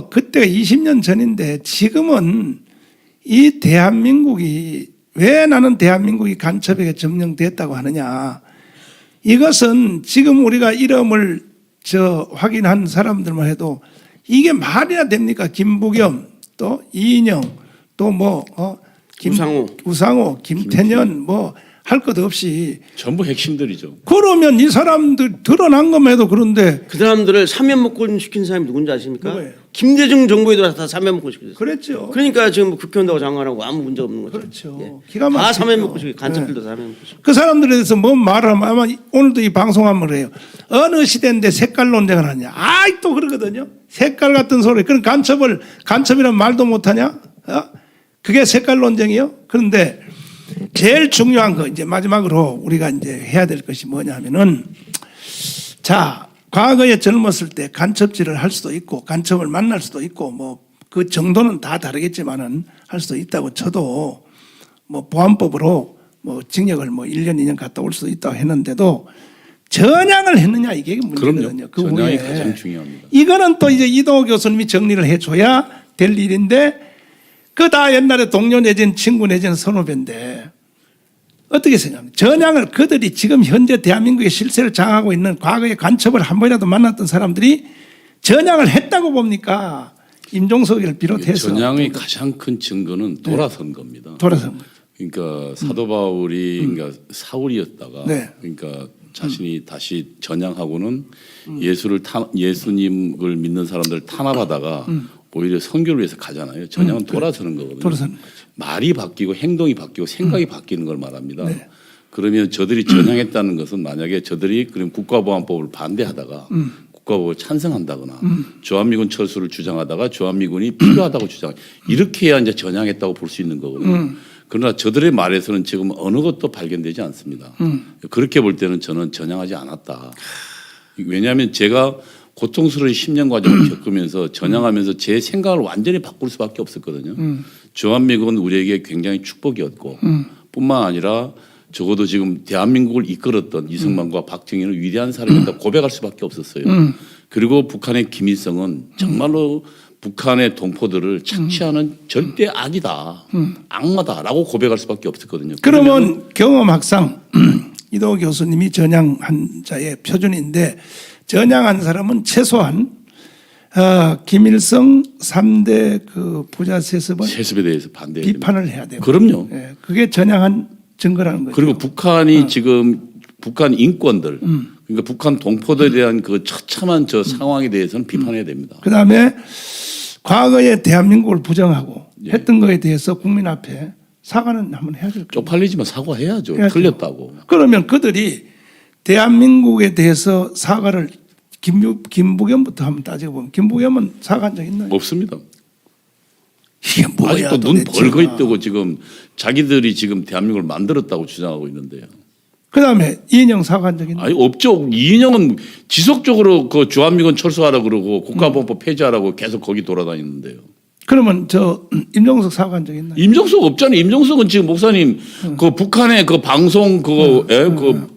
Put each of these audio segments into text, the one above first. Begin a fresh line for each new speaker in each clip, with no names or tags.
그때가 20년 전인데 지금은 이 대한민국이 왜 나는 대한민국이 간첩에게 점령됐다고 하느냐. 이것은 지금 우리가 이름을 확인한 사람들만 해도 이게 말이나 됩니까? 김부겸, 또 이인영, 또 우상호, 김태년 뭐 할 것 없이
전부 핵심들이죠.
그러면 이 사람들 드러난 것만 해도 그런데
그 사람들을 사면목권 시킨 사람이 누군지 아십니까?
누구예요?
김대중 정부에도 다 사면목권 시켰어요.
그랬죠.
그러니까 지금 뭐 국회의원하고 장관하고 아무 문제 없는 거죠.
그렇죠.
예.
기가
다
막히죠.
사면목권 시켰어요. 간첩들도 사면목권 시켰어요.
그 사람들에 대해서 뭔 말을 하면 아마 오늘도 이 방송하면 그래요. 어느 시대인데 색깔 논쟁을 하냐. 아이 또 그러거든요. 색깔 같은 소리. 그런 간첩이란 말도 못하냐? 그게 색깔 논쟁이요? 그런데 제일 중요한 거 이제 마지막으로 우리가 이제 해야 될 것이 뭐냐면은 자, 과거에 젊었을 때 간첩질을 할 수도 있고 간첩을 만날 수도 있고 뭐 그 정도는 다 다르겠지만은 할 수도 있다고 쳐도 뭐 보안법으로 뭐 징역을 뭐 1년 2년 갔다 올 수도 있다고 했는데도 전향을 했느냐 이게 문제거든요.
그럼요. 전향이 가장 중요합니다.
이거는 또 이제 이동호 교수님이 정리를 해줘야 될 일인데 그 다 옛날에 동료 내지는 친구 내지는 선후배인데 어떻게 생각합니까? 전향을 그들이 지금 현재 대한민국의 실세를 장악하고 있는 과거의 간첩을 한 번이라도 만났던 사람들이 전향을 했다고 봅니까? 임종석이를 비롯해서.
전향의 가장 큰 증거는 돌아선 겁니다.
돌아선 거죠.
그러니까 사도 바울이 그러니까 사울이었다가
네.
그러니까 자신이 다시 전향하고는 예수님을 믿는 사람들 탄압하다가 오히려 선교를 위해서 가잖아요. 전향은 돌아서는 거거든요.
돌아서는 거죠.
말이 바뀌고 행동이 바뀌고 생각이 바뀌는 걸 말합니다.
네.
그러면 저들이 전향했다는 것은 만약에 저들이 그럼 국가보안법을 반대하다가 국가보안법을 찬성한다거나 주한미군 철수를 주장하다가 주한미군이 필요하다고 주장해 이렇게 해야 이제 전향했다고 볼 수 있는 거거든요. 그러나 저들의 말에서는 지금 어느 것도 발견되지 않습니다. 그렇게 볼 때는 저는 전향하지 않았다. 왜냐하면 제가 고통스러운 10년 과정을 겪으면서 전향하면서 제 생각을 완전히 바꿀 수밖에 없었거든요. 주한미군은 우리에게 굉장히 축복이었고 뿐만 아니라 적어도 지금 대한민국을 이끌었던 이승만과 박정희는 위대한 사람이었다 고백할 수밖에 없었어요. 그리고 북한의 김일성은 정말로 북한의 동포들을 착취하는 절대 악이다. 악마다라고 고백할 수밖에 없었거든요.
그러면 경험학상 이동호 교수님이 전향한 자의 표준인데 전향한 사람은 최소한 김일성 3대 그 부자 세습에
대해서 반대해야
비판을 해야 돼요.
그럼요.
예, 그게 전향한 증거라는 거죠.
그리고 북한이 지금 북한 인권들 그러니까 북한 동포들에 대한 그 처참한 저 상황에 대해서는 비판해야 됩니다.
그다음에 과거에 대한민국을 부정하고 했던 거에 대해서 국민 앞에 사과는 한번 해야 될 거예요.
쪽팔리지만 사과해야죠.
해야죠.
틀렸다고.
그러면 그들이 대한민국에 대해서 사과를 김부겸부터 한번 따져보면 김부겸은 사과한 적 있나요?
없습니다.
이게 뭐야
아직도 눈
도대체가.
벌거이 뜨고 지금 자기들이 지금 대한민국을 만들었다고 주장하고 있는데요.
그다음에 이인영 사과한 적 있나요?
아니 없죠. 이인영은 지속적으로 그 주한미군 철수하라 그러고 국가보안법 폐지하라고 계속 거기 돌아다니는데요.
그러면 임종석 사과한 적 있나요?
임종석 없잖아요. 임종석은 지금 목사님 그 북한의 그 방송 그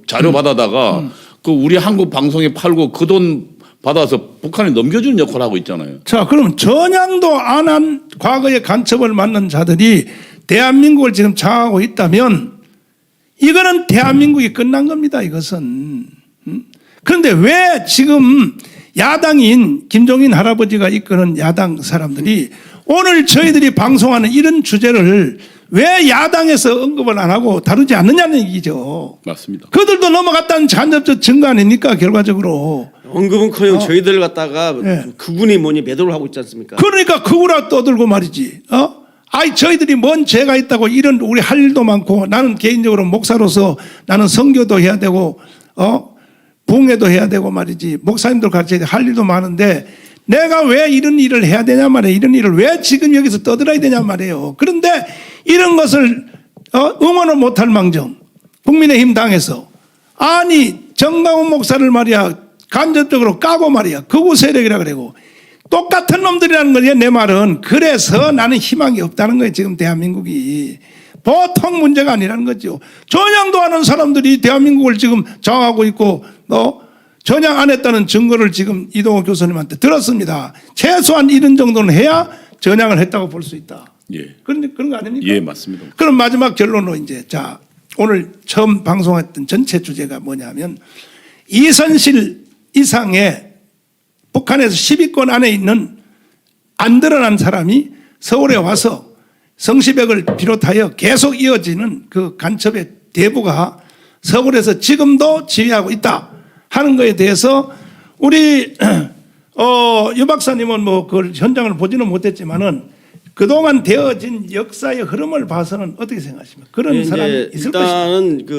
자료 받아다가 그 우리 한국 방송에 팔고 그 돈 받아서 북한에 넘겨주는 역할을 하고 있잖아요.
자, 그럼 전향도 안 한 과거의 간첩을 만난 자들이 대한민국을 지금 장악하고 있다면 이거는 대한민국이 끝난 겁니다. 이것은. 그런데 왜 지금 야당인 김종인 할아버지가 이끄는 야당 사람들이 오늘 저희들이 방송하는 이런 주제를 왜 야당에서 언급을 안 하고 다루지 않느냐는 얘기죠.
맞습니다.
그들도 넘어갔다는 간접적 증거 아닙니까? 결과적으로.
언급은커녕 저희들 갖다가 그분이 뭐니 매도를 하고 있지 않습니까?
그러니까 그거라 떠들고 말이지. 아이 저희들이 뭔 죄가 있다고 이런 우리 할 일도 많고 나는 개인적으로 목사로서 나는 선교도 해야 되고 붕해도 해야 되고 말이지. 목사님들 같이 할 일도 많은데 내가 왜 이런 일을 해야 되냐 말이에요. 이런 일을 왜 지금 여기서 떠들어야 되냐 말이에요. 그런데 이런 것을 응원을 못할 망정 국민의힘 당에서 아니 정강훈 목사를 말이야 간접적으로 까고 말이야 극우 세력이라 그러고 똑같은 놈들이라는 거예요. 내 말은. 그래서 나는 희망이 없다는 거예요. 지금 대한민국이. 보통 문제가 아니라는 거죠. 전향도 하는 사람들이 대한민국을 지금 장악하고 있고 전향 안 했다는 증거를 지금 이동호 교수님한테 들었습니다. 최소한 이런 정도는 해야 전향을 했다고 볼 수 있다.
예.
그런 거 아닙니까?
예, 맞습니다.
그럼 마지막 결론으로 이제 자 오늘 처음 방송했던 전체 주제가 뭐냐면 이선실 이상의 북한에서 10위권 안에 있는 안 드러난 사람이 서울에 와서 성시백을 비롯하여 계속 이어지는 그 간첩의 대부가 서울에서 지금도 지휘하고 있다 하는 것에 대해서 우리 유 박사님은 뭐 그 현장을 보지는 못했지만은 그동안 되어진 역사의 흐름을 봐서는 어떻게 생각하십니까? 그런 사람이 있을 것이다.
일단은 그